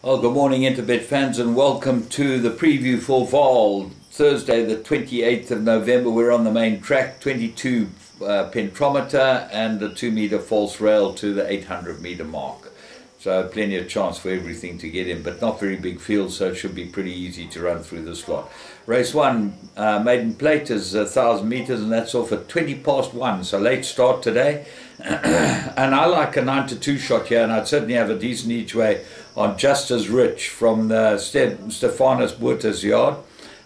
Well, good morning, Interbet fans, and welcome to the preview for Vaal. Thursday, the 28th of November, we're on the main track, 22 pentometer and the 2-meter false rail to the 800-meter mark. So plenty of chance for everything to get in, but not very big field, so it should be pretty easy to run through this lot. Race 1, maiden plate is 1,000 meters, and that's off at 20 past 1, so late start today. And I like a 9 to 2 shot here, and I'd certainly have a decent each way on Just As Rich from the Stefanos Buerta's yard.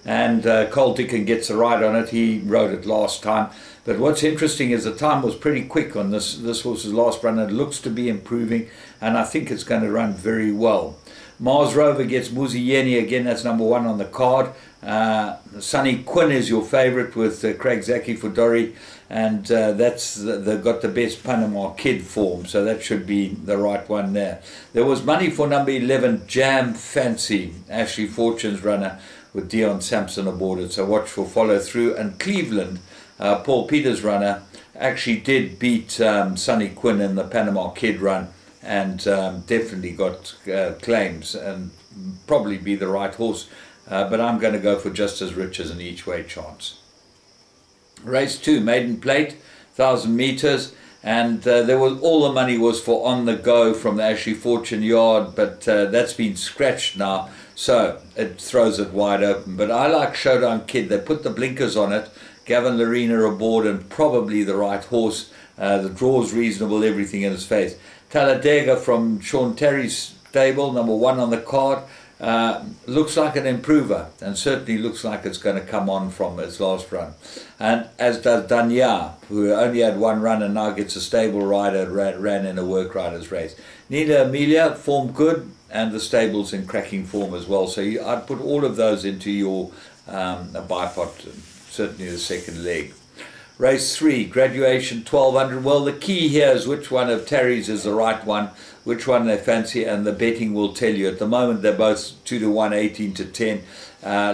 And Cole Dickin gets a ride on it. He rode it last time. But what's interesting is the time was pretty quick on this horse's last run. It looks to be improving, and I think it's going to run very well. Mars Rover gets Muzieni again. That's number 1 on the card. Sunny Quinn is your favorite with Craig Zaki Fudori, and they've got the best Panama Kid form, so that should be the right one there. There was money for number 11, Jam Fancy, Ashley Fortune's runner, with Dion Sampson aboard it, so watch for follow through. And Cleveland, Paul Peters' runner, actually did beat Sunny Quinn in the Panama Kid run, and definitely got claims and probably be the right horse. But I'm going to go for Just As Rich as an each way chance. Race 2, maiden plate, 1,000 meters, and there was all the money was for On The Go from the Ashley Fortune yard, but that's been scratched now, so it throws it wide open. But I like Showdown Kid. They put the blinkers on it, Gavin Lorena aboard, and probably the right horse. The draw's reasonable, everything in his face. Talladega from Sean Terry's stable, number 1 on the card. Looks like an improver, and certainly looks like it's going to come on from its last run. And as does Danya, who only had 1 run and now gets a stable rider, ran in a work riders race. Nina Amelia, form good, and the stable's in cracking form as well. So I'd put all of those into your bipod, certainly the second leg. Race 3, graduation 1,200. Well, the key here is which one of Terry's is the right one, which one they fancy, and the betting will tell you. At the moment, they're both 2 to 1, 18 to 10.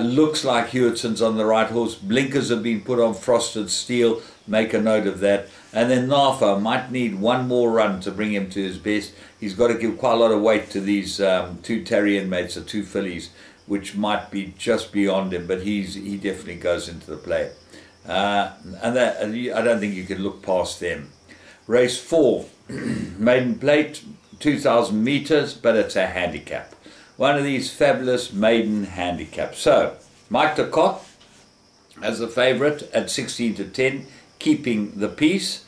Looks like Hewittson's on the right horse. Blinkers have been put on Frosted Steel. Make a note of that. And then Nafa might need 1 more run to bring him to his best. He's got to give quite a lot of weight to these 2 Terrian mates, the 2 fillies, which might be just beyond him, but he definitely goes into the play. And I don't think you can look past them. Race 4, maiden plate, 2,000 meters, but it's a handicap. One of these fabulous maiden handicaps. So, Mike de Kock as the favorite at 16 to 10, keeping the peace.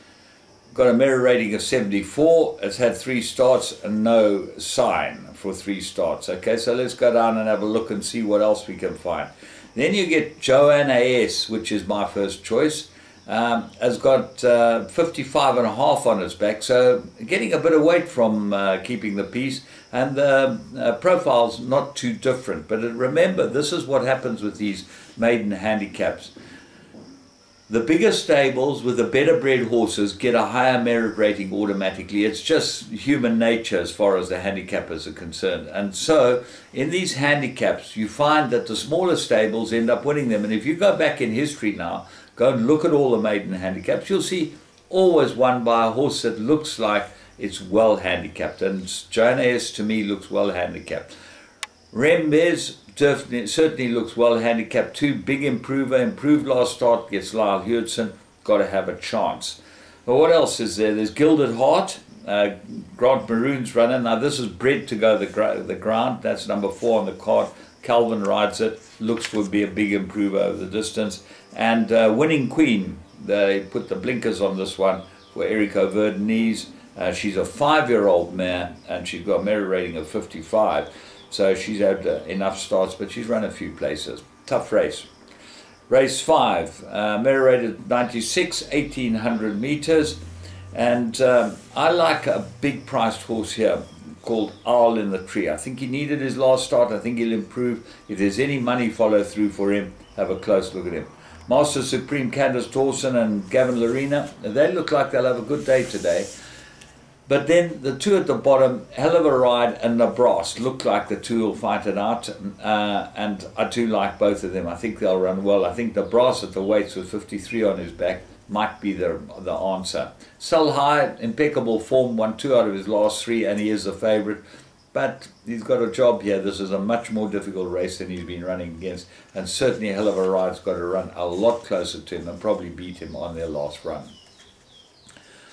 Got a mirror rating of 74. It's had 3 starts and no sign for 3 starts. Okay, so let's go down and have a look and see what else we can find. Then you get Joanna S, which is my first choice. Has got 55.5 on its back, so getting a bit of weight from keeping the peace, and the profile's not too different. But remember, this is what happens with these maiden handicaps. The bigger stables with the better bred horses get a higher merit rating automatically. It's just human nature as far as the handicappers are concerned. And so in these handicaps, you find that the smaller stables end up winning them. And if you go back in history now, go and look at all the maiden handicaps, you'll see always won by a horse that looks like it's well handicapped. And Joanna S to me looks well handicapped. Rembez certainly looks well handicapped too. Big improver, improved last start, gets Lyle Hewitson, got to have a chance. But what else is there? There's Gilded Heart, Grant Maroon's runner. Now this is bred to go the ground. That's number 4 on the card. Calvin rides it, looks to be a big improver over the distance. And Winning Queen, they put the blinkers on this one for Erico Verdeniz. She's a 5-year-old mare, and she's got a merit rating of 55. So she's had enough starts, but she's run a few places. Tough race. Race 5, merit rated 96, 1,800 meters. And I like a big priced horse here called Owl in the Tree. I think he needed his last start. I think he'll improve. If there's any money follow through for him, have a close look at him. Master Supreme, Candace Dawson and Gavin Lorena, they look like they'll have a good day today. But then the 2 at the bottom, Hell of a Ride and Nabras, look like the 2 will fight it out. And I do like both of them. I think they'll run well. I think Nabras at the weights with 53 on his back might be the answer. Sell High, impeccable form, won 2 out of his last 3, and he is the favorite. but he's got a job here. This is a much more difficult race than he's been running against, and certainly Hell of a Ride's got to run a lot closer to him and probably beat him on their last run.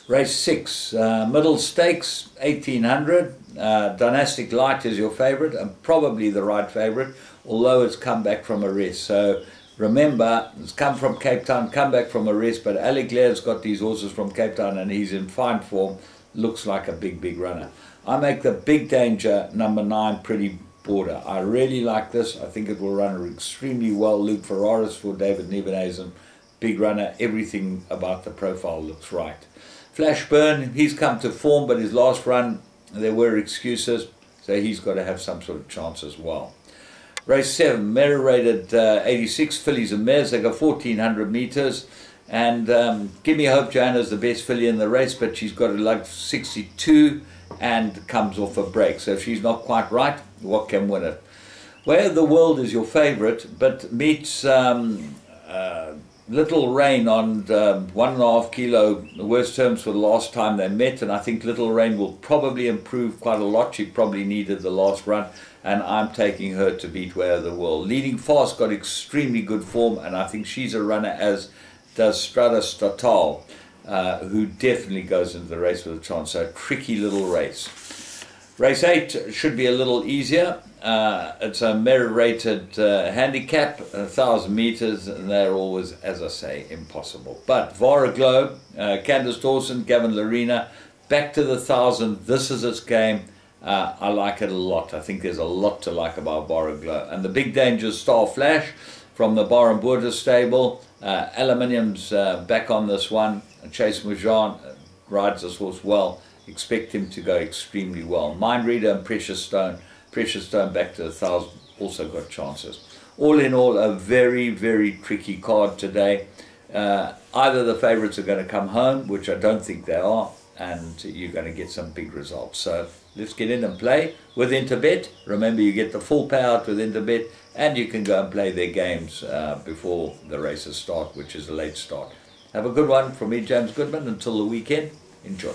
Race 6, Middle Stakes, 1800. Dynastic Light is your favourite and probably the right favourite, although it's come back from a rest. So remember, it's come from Cape Town, come back from a rest, but Alec Lair's got these horses from Cape Town and he's in fine form. Looks like a big runner. I make the Big Danger number 9 Pretty Border. I really like this. I think it will run extremely well. Luke Ferraris for David Nebenhazen. Big runner. Everything about the profile looks right. Flashburn, he's come to form, but his last run, there were excuses, so he's got to have some sort of chance as well. Race 7, Mare rated 86, fillies and mares. They go 1400 metres, and Give Me Hope Joanna's the best filly in the race, but she's got a lug 62 and comes off a break, so if she's not quite right, what can win it? Way of the World is your favourite, but meets Little Rain on 1.5 kilo, the worst terms for the last time they met, and I think Little Rain will probably improve quite a lot. She probably needed the last run, and I'm taking her to beat Way of the World. Leading Fast got extremely good form, and I think she's a runner, as does Strada Statal, who definitely goes into the race with a chance. So a tricky little race. Race 8 should be a little easier. It's a merit-rated handicap, 1,000 metres, and they're always, as I say, impossible. But Vara Globe, Candice Dawson, Gavin Larena, back to the 1,000. This is its game. I like it a lot. I think there's a lot to like about Vara Globe. And the Big Danger Star Flash from the Bar and Border stable. Aluminium's back on this one. Chase Moujon rides this horse well. Expect him to go extremely well. Mind Reader and Precious Stone back to the 1,000, also got chances. All in all, a very tricky card today. Either the favourites are going to come home, which I don't think they are, and you're going to get some big results. So let's get in and play with Interbet. Remember, you get the full payout with Interbet, and you can go and play their games before the races start, which is a late start. Have a good one from me, James Goodman. Until the weekend, enjoy.